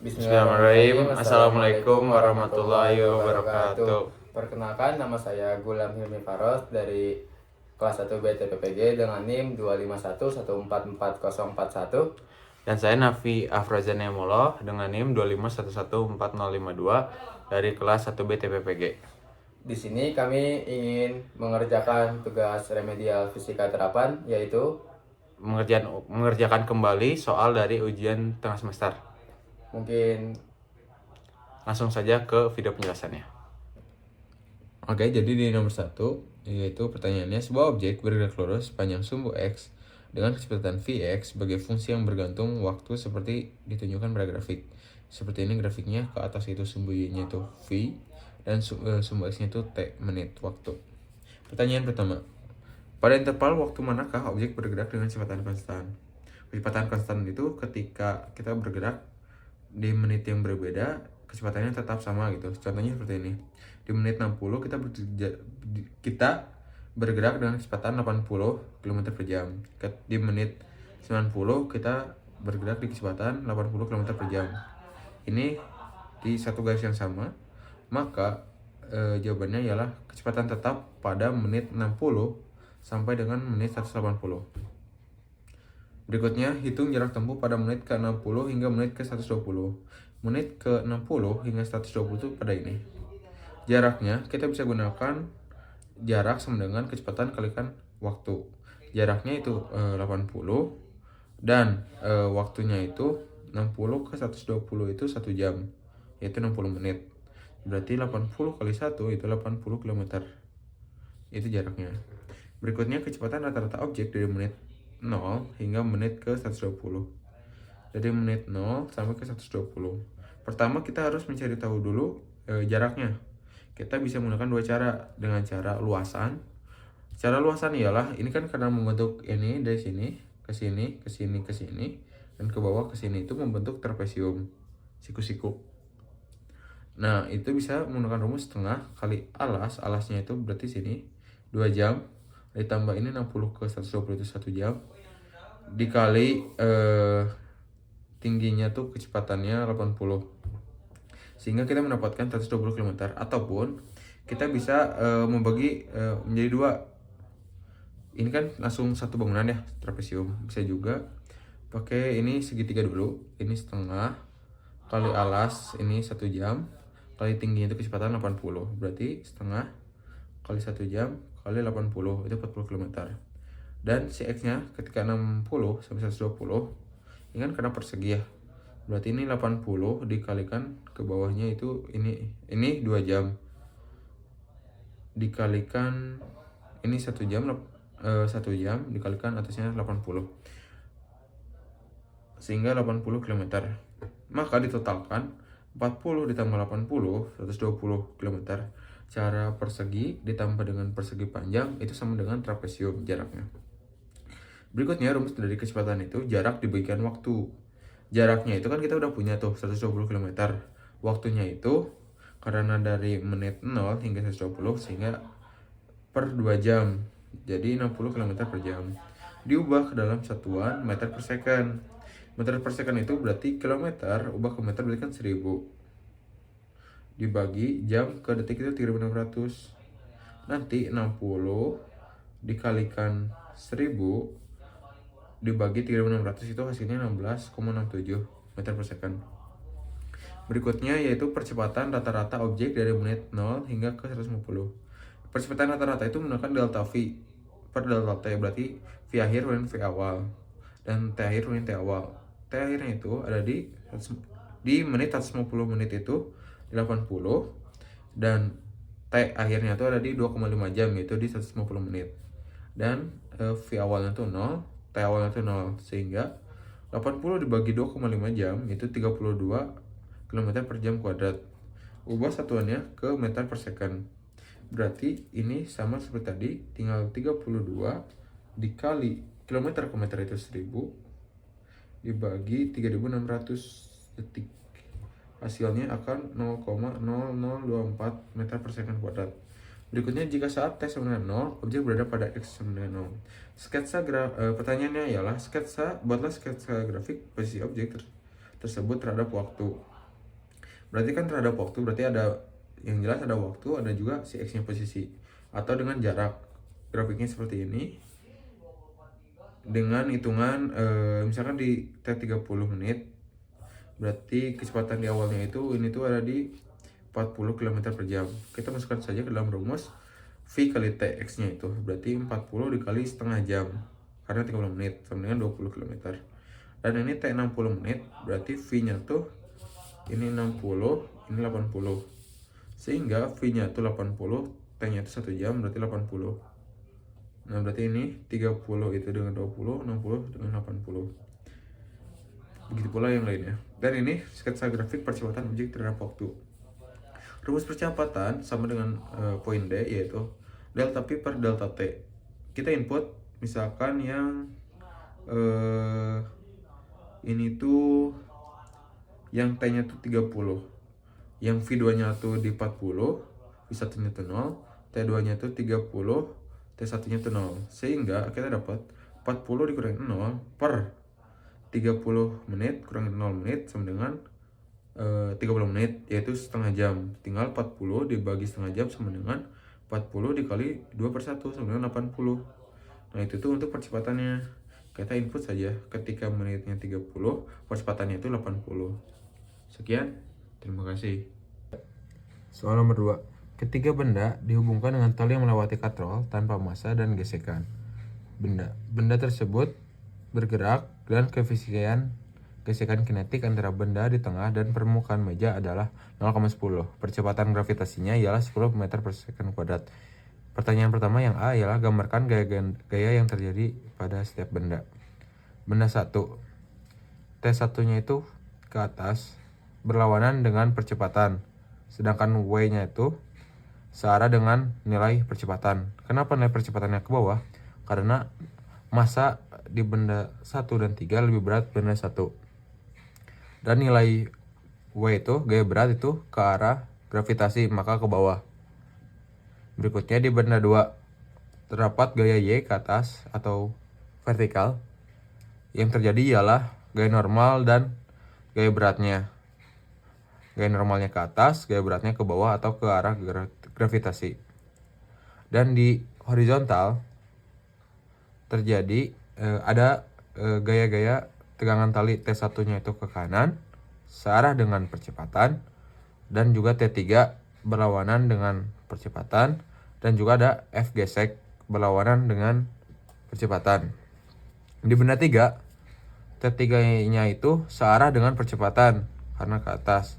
Bismillahirrahmanirrahim. Assalamualaikum warahmatullahi wabarakatuh. Perkenalkan, nama saya Gulam Hilmi Faros dari kelas 1 BTPPG dengan NIM 251144041. Dan saya Nafi Afrazan Nemolo dengan NIM 251145052 dari kelas 1 BTPPG. Di sini kami ingin mengerjakan tugas remedial fisika terapan, yaitu mengerjakan kembali soal dari ujian tengah semester. mungkin Langsung saja ke video penjelasannya. Oke, jadi di nomor 1, yaitu pertanyaannya, sebuah objek bergerak lurus sepanjang sumbu X dengan kecepatan Vx sebagai fungsi yang bergantung waktu seperti ditunjukkan pada grafik. Seperti ini grafiknya, ke atas itu sumbu Y-nya itu V, dan sumbu X-nya itu T menit waktu. Pertanyaan pertama, pada interval waktu manakah objek bergerak dengan kecepatan konstan? Kecepatan konstan itu ketika kita bergerak di menit yang berbeda, kecepatannya tetap sama gitu. Contohnya seperti ini. Di menit 60 kita bergerak dengan kecepatan 80 km per jam. Di menit 90 kita bergerak di kecepatan 80 km per jam. Ini di satu garis yang sama, maka jawabannya ialah kecepatan tetap pada menit 60 sampai dengan menit 180. Berikutnya, hitung jarak tempuh pada menit ke-60 hingga menit ke-120. Menit ke-60 hingga 120 itu pada ini. Jaraknya, kita bisa gunakan jarak sama dengan kecepatan kalikan waktu. Jaraknya itu 80 dan waktunya itu 60 ke 120 itu 1 jam, yaitu 60 menit. Berarti 80 kali 1 itu 80 km. Itu jaraknya. Berikutnya, kecepatan rata-rata objek dari menit 0 hingga menit ke 120. Dari menit 0 sampai ke 120. Pertama kita harus mencari tahu dulu jaraknya. Kita bisa menggunakan dua cara. Dengan cara luasan. Cara luasan ialah, ini kan karena membentuk ini dari sini ke sini, ke sini, ke sini, dan ke bawah ke sini, itu membentuk trapesium, siku-siku. Nah, itu bisa menggunakan rumus setengah kali alas. Alasnya itu berarti sini 2 jam. Ditambah ini 60 ke 120 itu 1 jam. Dikali tingginya tuh kecepatannya 80. Sehingga kita mendapatkan 120 km. Ataupun kita bisa membagi menjadi dua. Ini kan langsung satu bangunan ya, trapesium. Bisa juga pakai ini segitiga dulu. Ini setengah kali alas, ini 1 jam. Kali tingginya itu kecepatan 80. Berarti setengah kali 1 jam kali 80 itu 40 km. Dan si X-nya ketika 60 sampai 120, ini kan karena persegi ya. Berarti ini 80 dikalikan ke bawahnya itu ini 2 jam. Dikalikan ini 1 jam 1 jam dikalikan atasnya 80. Sehingga 80 km. Maka ditotalkan 40 ditambah 80 120 km. Cara persegi ditambah dengan persegi panjang itu sama dengan trapesium jaraknya. Berikutnya, rumus dari kecepatan itu jarak dibagikan waktu. Jaraknya itu kan kita udah punya tuh 120 km. Waktunya itu karena dari menit 0 hingga 120 sehingga per 2 jam. Jadi 60 km per jam. Diubah ke dalam satuan meter per second. Meter per second itu berarti kilometer, ubah ke meter berarti kan 1000. Dibagi jam ke detik itu 3600. Nanti 60 dikalikan 1000 dibagi 3600 itu hasilnya 16,67 meter per second. Berikutnya yaitu percepatan rata-rata objek dari menit 0 hingga ke 150. Percepatan rata-rata itu menggunakan delta V per delta T, berarti V akhir dan V awal. Dan T akhir dan T awal. T akhirnya itu ada di menit 150 menit itu 80 dan T akhirnya itu ada di 2,5 jam yaitu di 150 menit. Dan V awalnya itu 0, T awalnya itu 0, sehingga 80 dibagi 2,5 jam itu 32 km per jam kuadrat. Ubah satuannya ke meter per second. Berarti ini sama seperti tadi, tinggal 32 dikali kilometer ke meter itu 1000 dibagi 3600 detik. Hasilnya akan 0,0024 meter per second kuadrat. Berikutnya, jika saat T sama dengan 0, objek berada pada X sama dengan 0. Pertanyaannya ialah buatlah sketsa grafik posisi objek tersebut terhadap waktu. Berarti kan terhadap waktu, berarti ada yang jelas ada waktu, ada juga si X-nya posisi. Atau dengan jarak. Grafiknya seperti ini. Dengan hitungan misalkan di T30 menit, berarti kecepatan di awalnya itu ini tuh ada di 40 km per jam. Kita masukkan saja ke dalam rumus V kali TX nya itu berarti 40 dikali setengah jam, karena 30 menit sama dengan 20 km. Dan ini T60 menit berarti V nya tuh ini 60, ini 80, sehingga V nya tuh 80, T nya itu 1 jam berarti 80. Nah berarti ini 30 itu dengan 20, 60 dengan 80. Begitu pula yang lainnya. Dan ini sketsa grafik percepatan objek terhadap waktu. Rumus percepatan sama dengan poin D, yaitu delta P per delta T. Kita input misalkan yang ini tuh yang T nya tuh 30, yang V2 nya tuh di 40, V1 nya tuh 0, T2 nya tuh 30, T1 nya tuh 0. Sehingga kita dapat 40 dikurangi 0 per 30 menit kurangi 0 menit sama dengan 30 menit, yaitu setengah jam. Tinggal 40 dibagi setengah jam sama dengan 40 dikali 2 per 1 sama dengan 80. Nah itu tuh untuk percepatannya. Kita input saja, ketika menitnya 30, percepatannya itu 80. Sekian, terima kasih. Soal nomor 2. Ketiga benda dihubungkan dengan tali yang melewati katrol tanpa massa dan gesekan. Benda tersebut bergerak dan koefisien gesekan kinetik antara benda di tengah dan permukaan meja adalah 0,10. Percepatan gravitasinya ialah 10 meter per second kuadrat. Pertanyaan pertama yang A ialah gambarkan gaya yang terjadi pada setiap benda. Benda 1. T1-nya itu ke atas berlawanan dengan percepatan, sedangkan W-nya itu searah dengan nilai percepatan. Kenapa nilai percepatannya ke bawah? Karena massa di benda 1 dan 3 lebih berat benda 1. Dan nilai W itu, gaya berat itu ke arah gravitasi, maka ke bawah. Berikutnya di benda 2, terdapat gaya Y ke atas atau vertikal. Yang terjadi ialah gaya normal dan gaya beratnya. Gaya normalnya ke atas, gaya beratnya ke bawah atau ke arah gravitasi. Dan di horizontal terjadi ada gaya-gaya tegangan tali T1-nya itu ke kanan, searah dengan percepatan, dan juga T3 berlawanan dengan percepatan, dan juga ada F gesek berlawanan dengan percepatan. Di benda 3, T3-nya itu searah dengan percepatan karena ke atas,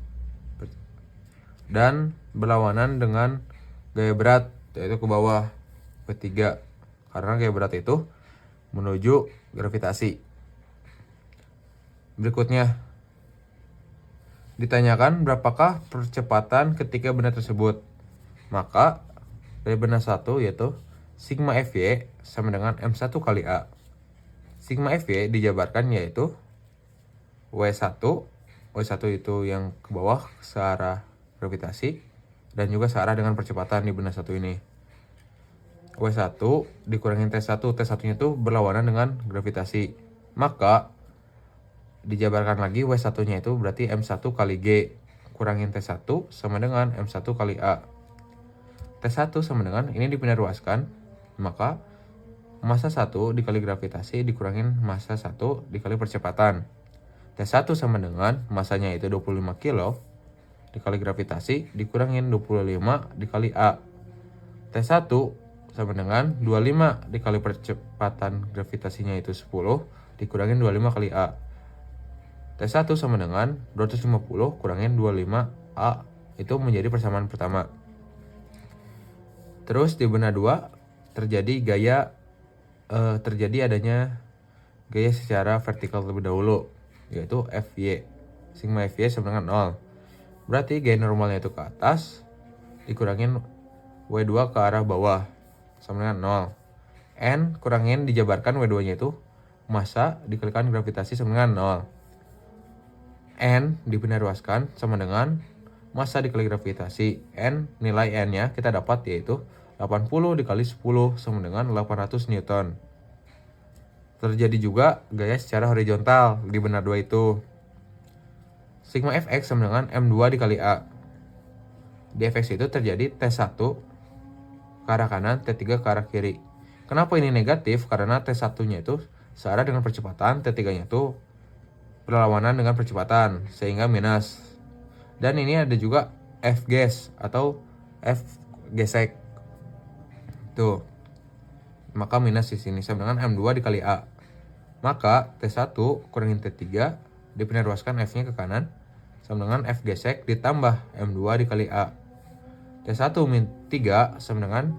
dan berlawanan dengan gaya berat, yaitu ke bawah, P3, karena gaya berat itu menuju gravitasi. Berikutnya, ditanyakan berapakah percepatan ketika benda tersebut. Maka dari benda 1 yaitu sigma Fy sama dengan M1 kali A. Sigma Fy dijabarkan yaitu W1 itu yang ke bawah searah gravitasi dan juga searah dengan percepatan di benda 1 ini. W1 dikurangin T1, T1-nya itu berlawanan dengan gravitasi. Maka dijabarkan lagi W1-nya itu berarti M1 kali G kurangin T1 sama dengan M1 kali A. T1 sama dengan, ini dipindah ruaskan, maka massa 1 dikali gravitasi dikurangin massa 1 dikali percepatan. T1 sama dengan massanya itu 25 kilo dikali gravitasi dikurangin 25 dikali A. T1 sama dengan 25 dikali percepatan gravitasinya itu 10 dikurangin 25 kali A. T1 sama dengan 250 kurangin 25A, itu menjadi persamaan pertama. Terus di benda 2 terjadi adanya gaya secara vertikal terlebih dahulu, yaitu Fy. Sigma Fy sama dengan 0. Berarti gaya normalnya itu ke atas dikurangin W2 ke arah bawah sama dengan 0. N kurangin dijabarkan W2-nya itu massa dikalikan gravitasi sama dengan 0. N dipindah ruaskan sama dengan massa dikali gravitasi. N, nilai N-nya kita dapat yaitu 80 dikali 10 sama dengan 800 Newton. Terjadi juga gaya secara horizontal di benda 2 itu. sigma Fx sama dengan M2 dikali A. Di Fx itu terjadi T1 ke arah kanan, T3 ke arah kiri. Kenapa ini negatif? Karena T1-nya itu searah dengan percepatan, T3-nya itu berlawanan dengan percepatan, sehingga minus. Dan ini ada juga F gas atau F gesek. Tuh. Maka minus di sini sama dengan M2 dikali A. Maka T1 kurangin T3 dipindah-ruaskan F-nya ke kanan sama dengan F gesek ditambah M2 dikali A. T1 min 3 sama dengan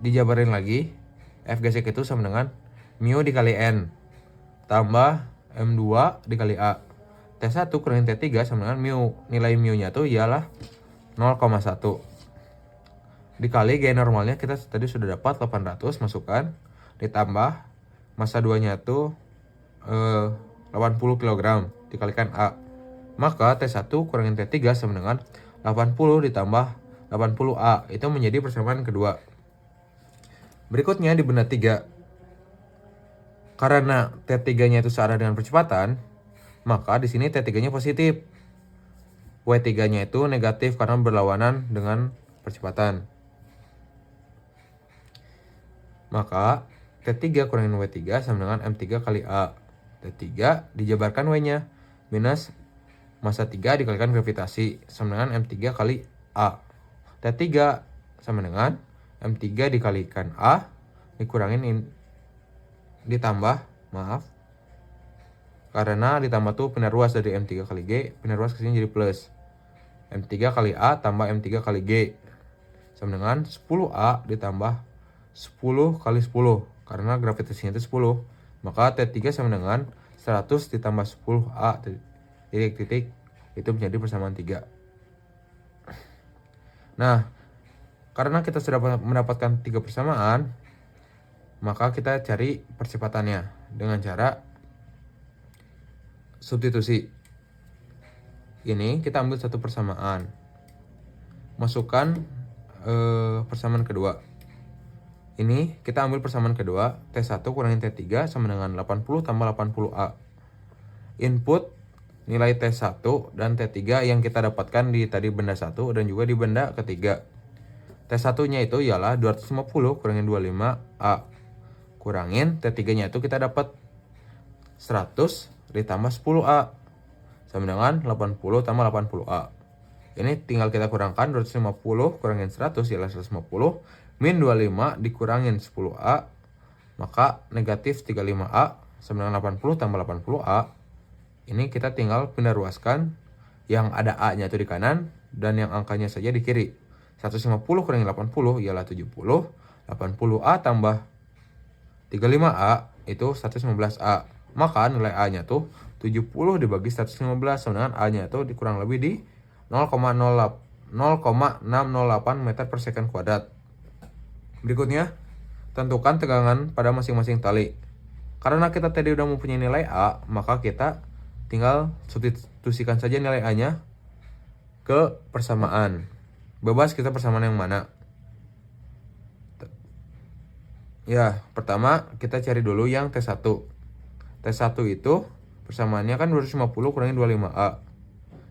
dijabarin lagi F gesek itu sama dengan mu dikali N tambah M2 dikali A. T1 kurangin T3 sama dengan mu. Nilai mu nya tuh ialah 0,1 dikali G normalnya kita tadi sudah dapat 800, masukkan ditambah massa 2 nya tuh 80 kg dikalikan A. Maka T1 kurangin T3 sama dengan 80 ditambah 80A. Itu menjadi persamaan kedua. Berikutnya di benda 3. Karena T3-nya itu searah dengan percepatan, maka di sini T3-nya positif. W3-nya itu negatif karena berlawanan dengan percepatan. Maka T3 kurangin W3 sama dengan M3 kali A. T3 dijabarkan W-nya minus massa 3 dikalikan gravitasi sama dengan M3 kali A. T3 sama dengan M3 dikalikan A dikurangin ditambah, maaf. Karena ditambah tuh pindah ruas dari M3 kali G, pindah ruas ke sini jadi plus. M3 kali A tambah M3 kali G sama dengan 10A ditambah 10 kali 10 karena gravitasinya itu 10. Maka T3 sama dengan 100 ditambah 10A titik itu menjadi persamaan 3. Nah, karena kita sudah mendapatkan 3 persamaan, maka kita cari percepatannya dengan cara substitusi. Ini kita ambil satu persamaan, masukkan persamaan kedua. Ini kita ambil persamaan kedua, T1 kurangin T3 sama dengan 80 tambah 80A. Input nilai T1 dan T3 yang kita dapatkan di tadi benda 1 dan juga di benda ketiga. T1-nya itu ialah 250 kurangin 25A. Kurangin T3-nya itu kita dapat 100 ditambah 10A sama dengan 80 tambah 80A. Ini tinggal kita kurangkan 250 kurangin 100 ialah 150 min 25 dikurangin 10A, maka negatif 35A sama dengan 80 tambah 80A. Ini kita tinggal pindah ruaskan yang ada A-nya itu di kanan dan yang angkanya saja di kiri. 150 kurangin 80 ialah 70, 80A tambah 35A itu 115A. Maka nilai A-nya tuh 70 dibagi 115 sama dengan A-nya itu kurang lebih di 0,608 meter per second kuadrat. Berikutnya, tentukan tegangan pada masing-masing tali. Karena kita tadi udah mempunyai nilai A, maka kita tinggal substitusikan saja nilai A-nya ke persamaan. Bebas kita persamaan yang mana. Ya, pertama kita cari dulu yang T1. T1 itu persamaannya kan 250 kurangin 25A.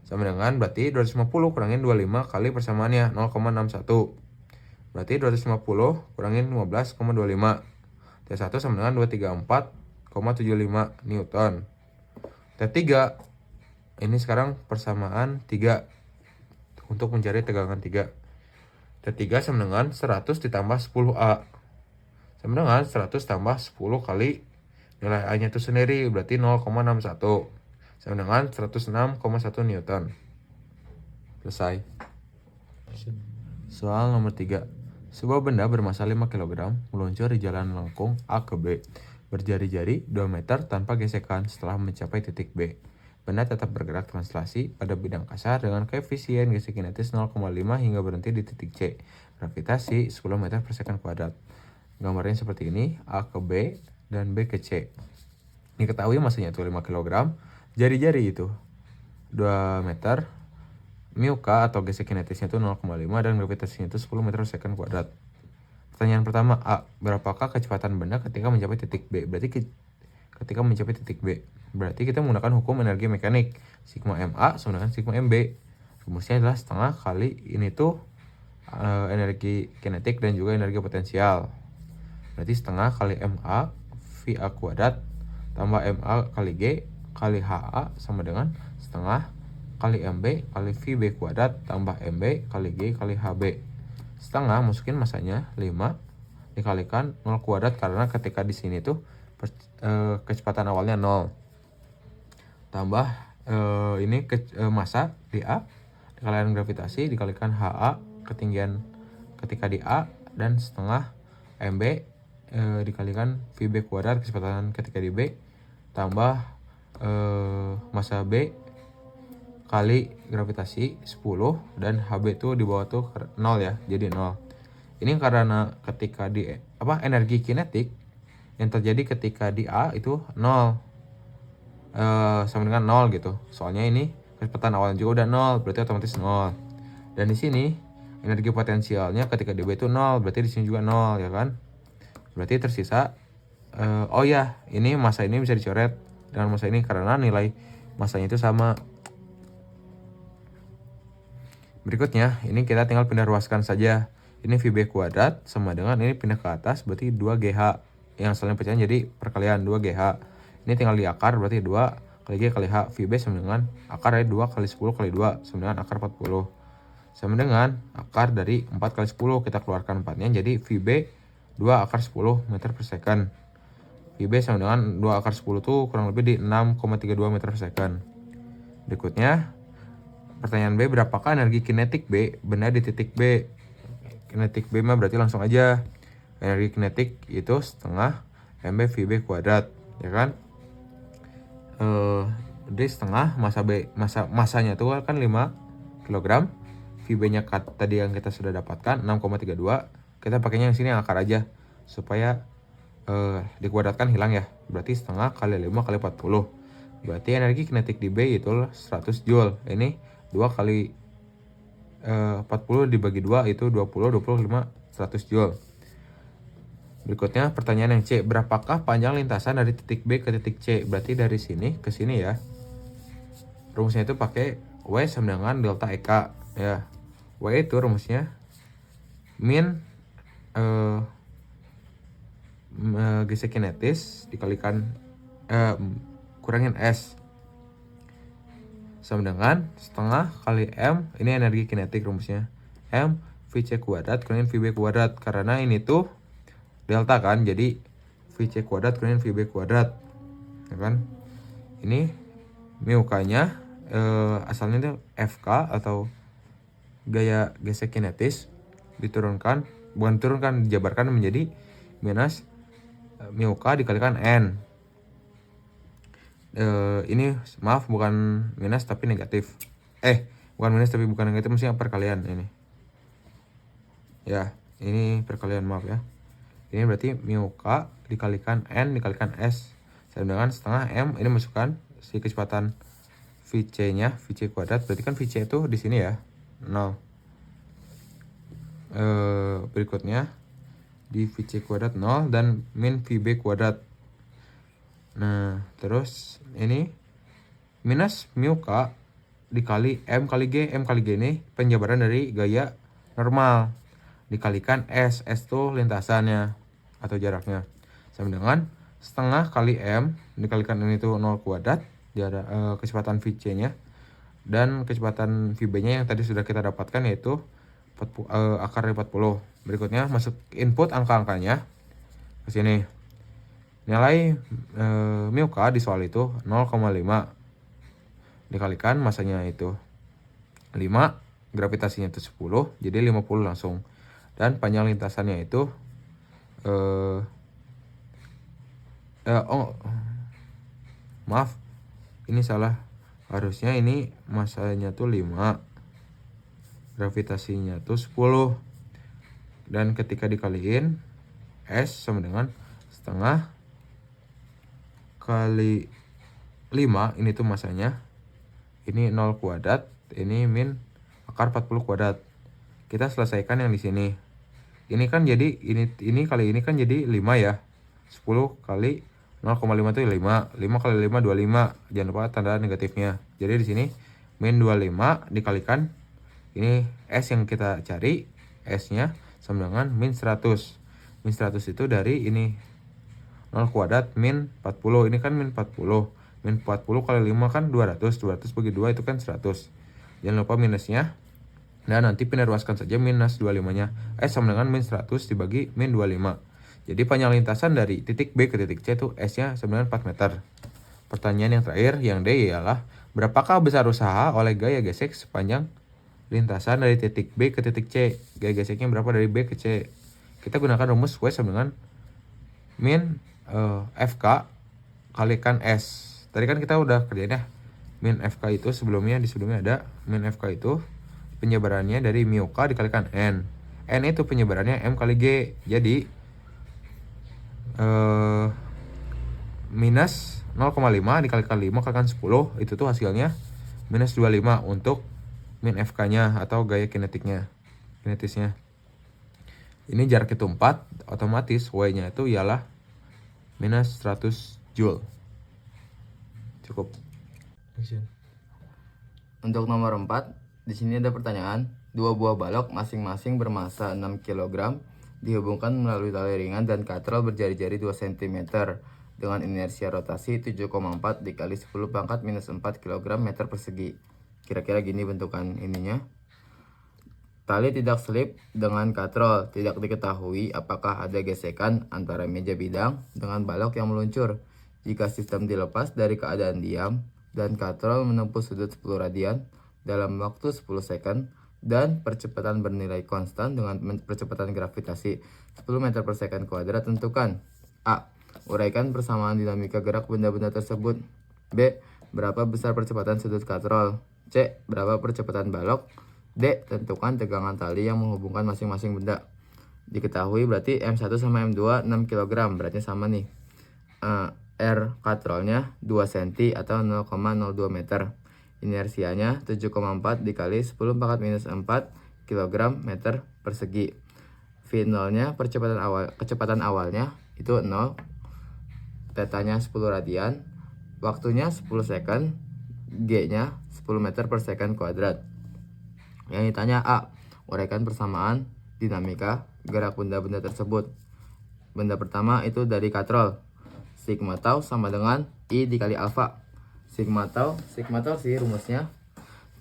Sama dengan berarti 250 kurangin 25 kali persamaannya 0,61. Berarti 250 kurangin 15,25. T1 sama dengan 234,75 Newton. T3 ini sekarang persamaan 3 untuk mencari tegangan 3. T3 sama dengan 100 ditambah 10A. Sama dengan 100 tambah 10 kali nilai A nya itu sendiri berarti 0,61. Sama dengan 106,1 Newton. Selesai. Soal nomor 3. Sebuah benda bermassa 5 kg meluncur di jalan lengkung A ke B berjari-jari 2 meter tanpa gesekan setelah mencapai titik B. Benda tetap bergerak translasi pada bidang kasar dengan koefisien gesek kinetis 0,5 hingga berhenti di titik C. Gravitasi 10 meter per second kuadrat. Gambarnya seperti ini, A ke B dan B ke C. Diketahui massanya itu 5 kg, jari-jari itu 2 meter, mu K atau gesek kinetisnya itu 0,5 dan gravitasinya itu 10 meter per second kuadrat. Pertanyaan pertama A, berapakah kecepatan benda ketika mencapai titik B? Berarti ketika mencapai titik B. Berarti kita menggunakan hukum energi mekanik. Sigma MA sama dengan sigma MB. Rumusnya adalah setengah kali ini tuh energi kinetik dan juga energi potensial. Berarti setengah kali MA VA kuadrat tambah MA kali G kali HA sama dengan setengah kali MB kali VB kuadrat tambah MB kali G kali HB. Setengah masukin masanya 5 dikalikan 0 kuadrat karena ketika di sini tuh kecepatan awalnya 0. Tambah ini massa di A dikalikan gravitasi dikalikan HA ketinggian ketika di A dan setengah MB dikalikan VB kuadrat kecepatan ketika di B tambah massa B kali gravitasi 10 dan HB tuh di bawah tuh 0 ya, jadi 0. Ini karena ketika di energi kinetik yang terjadi ketika di A itu 0 sama dengan 0 gitu. Soalnya ini kecepatan awalnya juga udah 0, berarti otomatis 0. Dan di sini energi potensialnya ketika di B itu 0, berarti di sini juga 0 ya kan. Berarti tersisa oh ya, ini massa ini bisa dicoret dengan massa ini karena nilai massanya itu sama. Berikutnya, ini kita tinggal pindah ruaskan saja. Ini VB kuadrat sama dengan ini pindah ke atas berarti 2GH. Yang saling pecahan jadi perkalian 2GH. Ini tinggal diakar berarti 2 kali G kali H. VB sama dengan akar dari 2 kali 10 kali 2 sama dengan akar 40. Sama dengan akar dari 4 kali 10 kita keluarkan 4-nya jadi VB 2 akar 10 meter per second. VB sama dengan 2 akar 10 tuh kurang lebih di 6,32 meter per second. Berikutnya pertanyaan B, berapakah energi kinetik B benda di titik B? Kinetik B mah berarti langsung aja. Energi kinetik itu setengah MB VB kuadrat, ya kan? D setengah massa B, masanya tuh kan 5 kg. VB-nya tadi yang kita sudah dapatkan 6,32. Kita pakainya yang sini yang akar aja supaya dikuadratkan hilang ya. Berarti setengah kali 5 kali 40. Berarti energi kinetik di B itu 100 Joule. Ini 2 kali 40 dibagi 2 itu 20, 25, 100 Joule. Berikutnya pertanyaan yang C, berapakah panjang lintasan dari titik B ke titik C? Berarti dari sini ke sini ya. Rumusnya itu pakai W sama dengan delta EK ya. W itu rumusnya min gesek kinetis dikalikan kurangin S sama dengan setengah kali M, ini energi kinetik rumusnya, M VC kuadrat kurangin VB kuadrat, karena ini tuh delta kan, jadi VC kuadrat kurangin VB kuadrat ya kan. Ini mu K-nya asalnya itu FK atau gaya gesek kinetis diturunkan, bukan turunkan, dijabarkan menjadi minus mu K dikalikan N. Ini maaf bukan minus tapi negatif. Bukan minus tapi bukan negatif, maksudnya perkalian ini. Ya, ini perkalian, maaf ya. Ini berarti mu K dikalikan N dikalikan S sama dengan setengah M, ini masukkan si kecepatan VC-nya, VC kuadrat, berarti kan VC itu di sini ya, 0. Berikutnya di VC kuadrat 0 dan min VB kuadrat. Nah, terus ini minus mu K dikali M kali G. M kali G ini penjabaran dari gaya normal dikalikan S. S tuh lintasannya atau jaraknya. Sama dengan setengah kali M dikalikan ini tuh 0 kuadrat jarak kecepatan VC-nya dan kecepatan VB-nya yang tadi sudah kita dapatkan yaitu akar dari 40. Berikutnya masuk input angka-angkanya ke sini. Nilai mu K di soal itu 0,5 dikalikan masanya itu 5, gravitasinya itu 10, jadi 50 langsung. Dan panjang lintasannya itu maaf, ini salah. Harusnya ini masanya tuh 5, gravitasinya tuh 10. Dan ketika dikaliin S sama dengan setengah kali 5, ini tuh masanya, ini 0 kuadrat, ini min akar 40 kuadrat. Kita selesaikan yang di sini. Ini kan jadi ini kali ini kan jadi 5 ya. 10 kali 0,5 itu 5. 5 kali 5 25. Jangan lupa tanda negatifnya. Jadi di sini min 25 dikalikan ini S yang kita cari, S-nya sama dengan min 100. Min 100 itu dari ini 0 kuadrat min 40. Ini kan min 40. Min 40 kali 5 kan 200. 200 bagi 2 itu kan 100. Jangan lupa minusnya. Dan nanti pindah ruaskan saja minus 25-nya. S sama dengan min 100 dibagi min 25. Jadi panjang lintasan dari titik B ke titik C itu S-nya sama dengan 4 meter. Pertanyaan yang terakhir, yang D ialah berapakah besar usaha oleh gaya gesek sepanjang lintasan dari titik B ke titik C? Gaya geseknya berapa dari B ke C? Kita gunakan rumus W sama dengan min FK kalikan S. Tadi kan kita udah kerjain ya. Min FK itu sebelumnya ada min FK itu penyebarannya dari mu K dikalikan N. N itu penyebarannya M kali G. Jadi minus 0,5 dikalikan 5 kalikan 10 itu tuh hasilnya minus 25 untuk min FK-nya atau gaya kinetisnya. Ini jarak itu 4, otomatis W-nya itu ialah minus 100 Joule. Cukup. Untuk nomor 4, di sini ada pertanyaan. Dua buah balok masing-masing bermasa 6 kg dihubungkan melalui tali ringan dan katrol berjari-jari 2 cm dengan inersia rotasi 7,4 dikali 10 pangkat minus 4 kg meter persegi. Kira-kira gini bentukan ininya. Tali tidak selip dengan katrol. Tidak diketahui apakah ada gesekan antara meja bidang dengan balok yang meluncur. Jika sistem dilepas dari keadaan diam dan katrol menempuh sudut 10 radian dalam waktu 10 second dan percepatan bernilai konstan dengan percepatan gravitasi 10 meter per second kuadrat, tentukan A. Uraikan persamaan dinamika gerak benda-benda tersebut. B. Berapa besar percepatan sudut katrol. C. Berapa percepatan balok. D. Tentukan tegangan tali yang menghubungkan masing-masing benda. Diketahui berarti M1 sama M2 6 kg, berarti sama nih. R katrolnya 2 cm atau 0,02 meter. Inersianya 7,4 dikali 10 pangkat minus 4 kg meter persegi. V0 nya kecepatan awalnya itu 0, tetanya 10 radian, waktunya 10 second, G nya 10 meter per second kuadrat. Yang ditanya A. Uraikan persamaan dinamika gerak benda-benda tersebut. Benda pertama itu dari katrol. Sigma tau sama dengan I dikali alfa. Sigma tau sih rumusnya.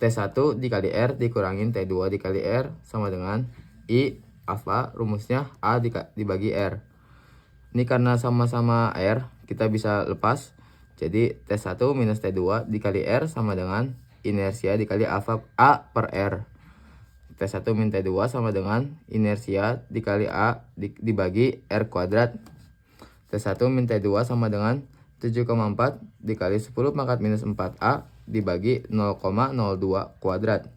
T1 dikali R dikurangin T2 dikali R sama dengan I alfa, rumusnya A dibagi R. Ini karena sama-sama R, kita bisa lepas. Jadi T1 minus T2 dikali R sama dengan inersia dikali alfa A per R. T1 min T2 sama dengan inersia dikali A dibagi R kuadrat. T1 min T2 sama dengan 7,4 dikali 10 pangkat minus 4A dibagi 0,02 kuadrat.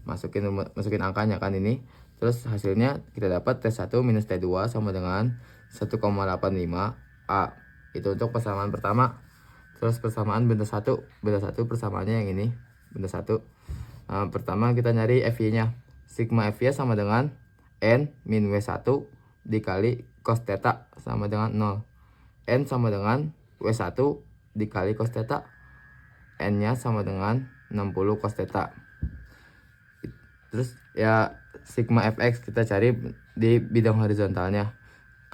Masukin angkanya kan ini. Terus hasilnya kita dapat T1 minus T2 sama dengan 1,85A. Itu untuk persamaan pertama. Terus persamaan benda 1. Benda 1 persamaannya yang ini. Benda 1. Pertama kita nyari FY-nya. Sigma FY sama dengan N min W1 dikali cos theta sama dengan 0. N sama dengan W1 dikali cos theta. N-nya sama dengan 60 cos theta. Terus ya sigma fx kita cari di bidang horizontalnya.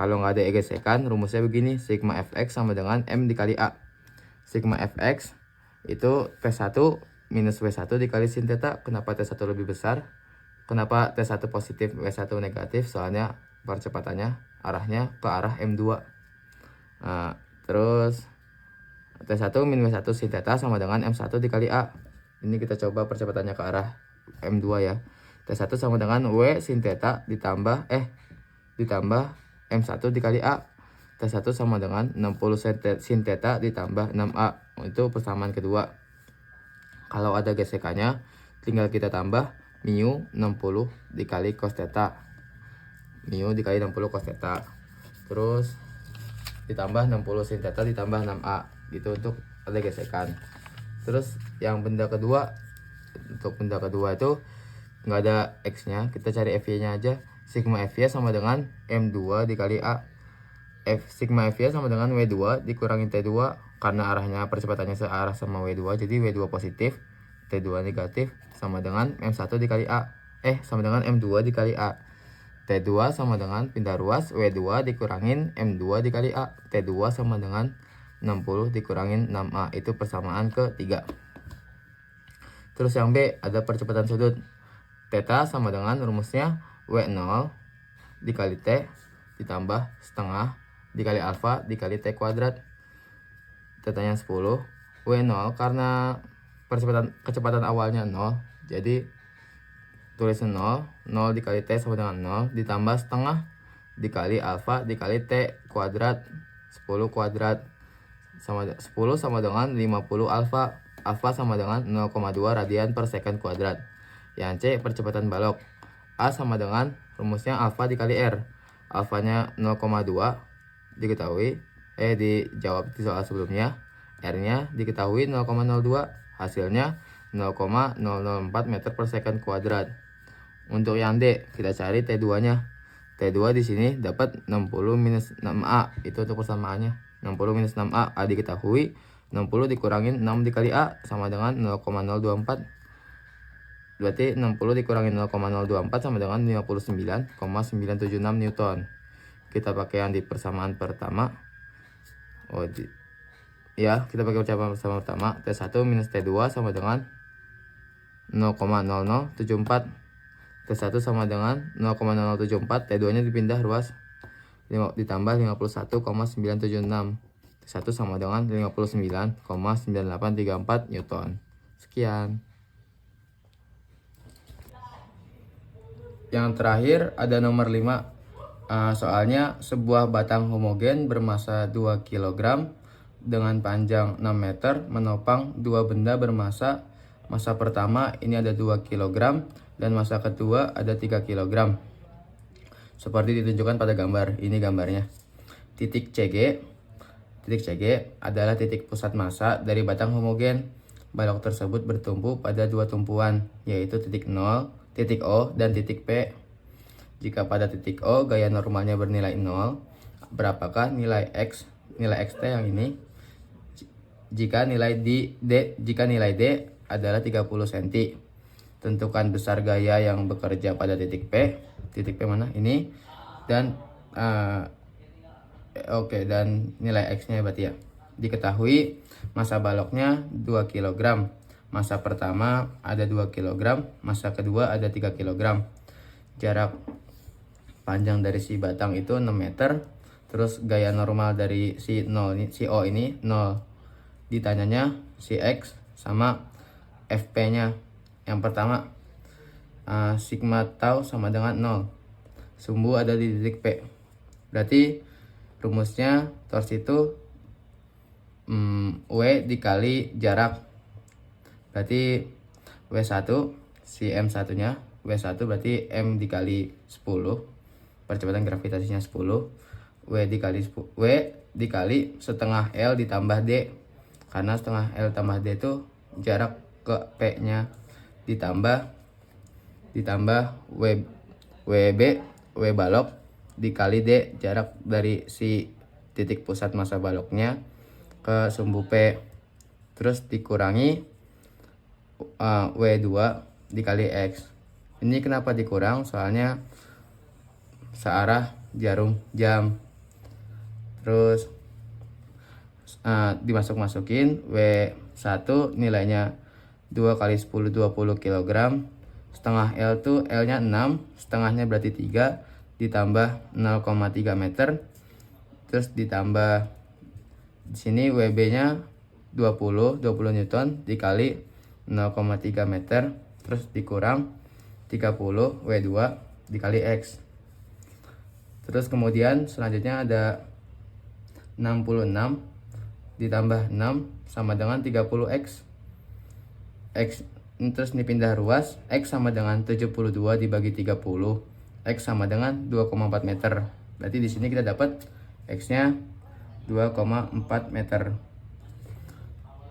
Kalau nggak ada gesekan, rumusnya begini. Sigma fx sama dengan M dikali A. Sigma fx itu T1 minus W1 dikali sin theta. Kenapa T1 lebih besar? Kenapa T1 positif, W1 negatif? Soalnya percepatannya arahnya ke arah M2. Terus T1 min W1 sin theta sama dengan M1 dikali A. Ini kita coba percepatannya ke arah M2 ya. T1 sama dengan W sin theta ditambah M1 dikali A. T1 sama dengan 60 sin theta ditambah 6A. Itu persamaan kedua. Kalau ada gesekannya, tinggal kita tambah mu 60 dikali cos theta. Mu dikali 60 cos theta. Terus ditambah 60 sin theta ditambah 6A. Gitu untuk ada gesekan. Terus yang benda kedua, untuk benda kedua itu nggak ada X nya, kita cari FY nya aja. Sigma FY sama dengan M2 dikali A. sigma F-nya sama dengan W2 dikurangi T2 karena arahnya percepatannya searah sama W2, jadi W2 positif, T2 negatif sama dengan M1 dikali A. Sama dengan M2 dikali A. T2 sama dengan pindah ruas W2 dikurangin M2 dikali A. T2 sama dengan 60 dikurangin 6A, itu persamaan ketiga. Terus yang B ada percepatan sudut. Theta sama dengan rumusnya W0 dikali T ditambah setengah dikali alfa dikali T kuadrat. Tetanya 10. W0 karena kecepatan awalnya 0, jadi tulisan 0 dikali T sama dengan 0 ditambah setengah dikali alfa dikali T kuadrat 10 kuadrat sama 10 sama dengan 50 alfa. Alfa sama dengan 0,2 radian per second kuadrat. Yang C percepatan balok. A sama dengan rumusnya alfa dikali R. Alfanya 0,2 diketahui, dijawab di soal sebelumnya. R-nya diketahui 0,02, hasilnya 0,004 meter per second kuadrat. Untuk yang D, kita cari T2-nya. T2 di sini dapat 60 minus 6A, itu untuk persamaannya. 60 minus 6A, A diketahui, 60 dikurangin 6 dikali A sama dengan 0,024. Berarti 60 dikurangin 0,024 sama dengan 59,976 Newton. Kita pakai yang di persamaan pertama. Kita pakai persamaan pertama. T1 minus T2 sama dengan 0,0074. T1 sama dengan 0,0074. T2 nya dipindah ruas ditambah 51,976. T1 sama dengan 59,9834 Newton. Sekian. Yang terakhir ada nomor 5. Soalnya sebuah batang homogen bermasa 2 kg dengan panjang 6 meter menopang dua benda bermasa. Masa pertama ini ada 2 kg dan masa kedua ada 3 kg. Seperti ditunjukkan pada gambar. Ini gambarnya. Titik CG adalah titik pusat massa dari batang homogen. Balok tersebut bertumpu pada dua tumpuan, yaitu titik O dan titik P. Jika pada titik O gaya normalnya bernilai 0, berapakah nilai X T yang ini? Jika nilai D adalah 30 cm. Tentukan besar gaya yang bekerja pada titik P. Titik P mana? Ini. Dan dan nilai X-nya berarti ya. Diketahui massa baloknya 2 kg. Massa pertama ada 2 kg, massa kedua ada 3 kg. Jarak panjang dari si batang itu 6 meter. Terus gaya normal dari si O ini 0. Ditanyanya si X sama FP-nya. Yang pertama, sigma tau sama dengan 0. Sumbu ada di titik P. Berarti rumusnya torsi itu W dikali jarak. Berarti W1 si M1 nya. W1 berarti M dikali 10. Percepatan gravitasinya 10. W dikali setengah L ditambah D. Karena setengah L tambah D itu jarak ke P nya. Ditambah W balok dikali D, jarak dari si titik pusat massa baloknya ke sumbu P. Terus dikurangi W2 dikali X. Ini kenapa dikurang? Soalnya searah jarum jam. Terus dimasuk-masukin W1 nilainya 2 kali 10 20 kg. Setengah L tuh L nya 6, setengahnya berarti 3, ditambah 0,3 meter. Terus ditambah di sini WB nya 20 Newton dikali 0,3 meter. Terus dikurang 30 W2 dikali X. Terus kemudian selanjutnya ada 66 ditambah 6 sama dengan 30X. X terus dipindah ruas, X sama dengan 72 dibagi 30. X sama dengan 2,4 meter. Berarti di sini kita dapat X-nya 2,4 meter.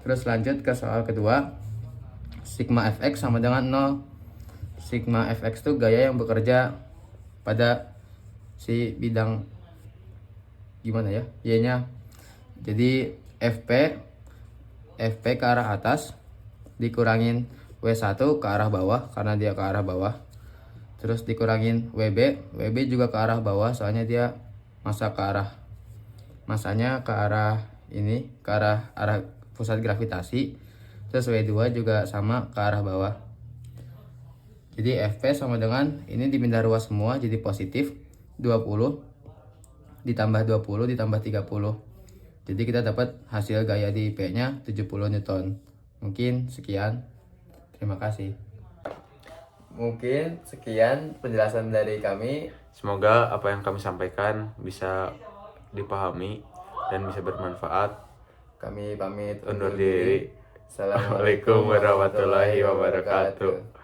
Terus lanjut ke soal kedua. Sigma Fx sama dengan 0. Sigma Fx itu gaya yang bekerja pada si bidang gimana ya? Y-nya. Jadi FP ke arah atas dikurangin W1 ke arah bawah karena dia ke arah bawah. Terus dikurangin WB juga ke arah bawah soalnya dia masanya ke arah ini, ke arah pusat gravitasi. Terus W2 juga sama ke arah bawah. Jadi FP sama dengan ini dipindah ruas semua jadi positif 20 ditambah 20 ditambah 30. Jadi kita dapat hasil gaya di P-nya 70 Newton. Mungkin sekian. Terima kasih. Mungkin sekian penjelasan dari kami. Semoga apa yang kami sampaikan bisa dipahami dan bisa bermanfaat. Kami pamit Undur diri. Assalamualaikum Assalamualaikum warahmatullahi wabarakatuh.